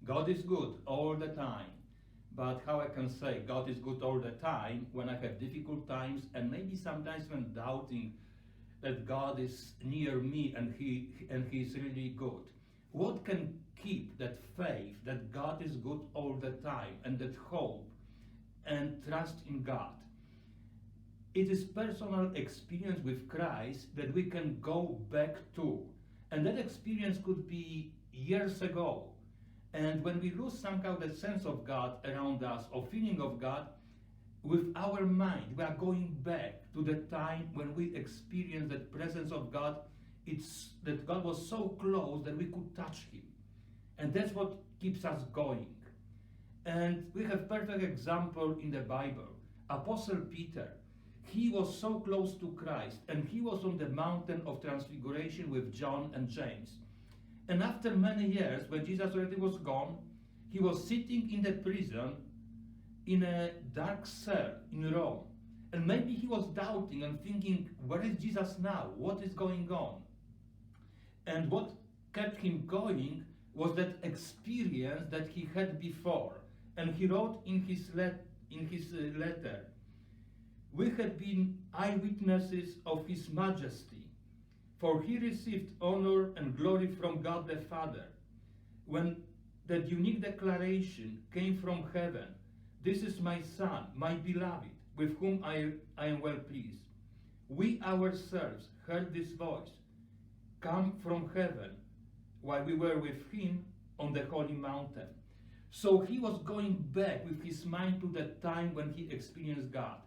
God is good all the time. But how I can say God is good all the time when I have difficult times and maybe sometimes when doubting that God is near me and He's really good? What can keep that faith that God is good all the time and that hope and trust in God? It is personal experience with Christ that we can go back to. And that experience could be years ago. And when we lose somehow the sense of God around us or feeling of God, with our mind, we are going back to the time when we experienced the presence of God. It's that God was so close that we could touch Him. And that's what keeps us going. And we have perfect example in the Bible. Apostle Peter, he was so close to Christ, and he was on the mountain of transfiguration with John and James. And after many years, when Jesus already was gone, he was sitting in the prison in a dark cell in Rome. And maybe he was doubting and thinking, where is Jesus now? What is going on? And what kept him going was that experience that he had before. And he wrote in his letter, "We have been eyewitnesses of His majesty, for He received honor and glory from God the Father, when that unique declaration came from heaven, 'This is my Son, my beloved, with whom I am well pleased.' We ourselves heard this voice come from heaven while we were with Him on the holy mountain." So he was going back with his mind to the time when he experienced God.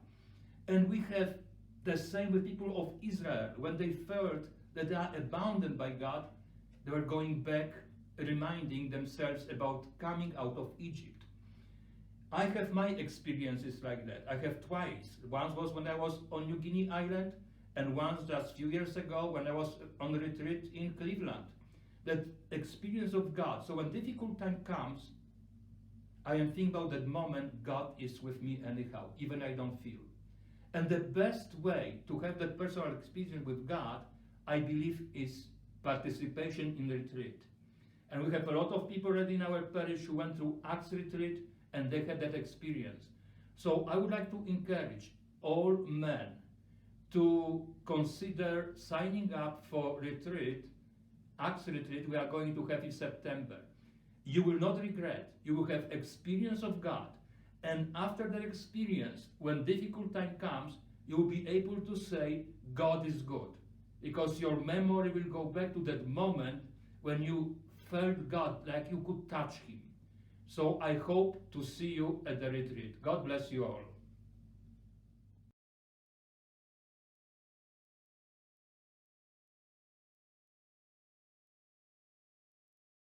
And we have the same with people of Israel. When they felt that they are abandoned by God, they were going back, reminding themselves about coming out of Egypt. I have my experiences like that. I have twice. Once was when I was on New Guinea Island, and once just a few years ago when I was on a retreat in Cleveland. That experience of God. So when difficult time comes, I am thinking about that moment, God is with me anyhow, even I don't feel. And the best way to have that personal experience with God, I believe, is participation in retreat. And we have a lot of people already in our parish who went through Acts retreat and they had that experience. So I would like to encourage all men to consider signing up for retreat, Acts retreat we are going to have in September. You will not regret. You will have experience of God. And after that experience, when difficult time comes, you will be able to say, God is good. Because your memory will go back to that moment when you felt God like you could touch Him. So I hope to see you at the retreat. God bless you all.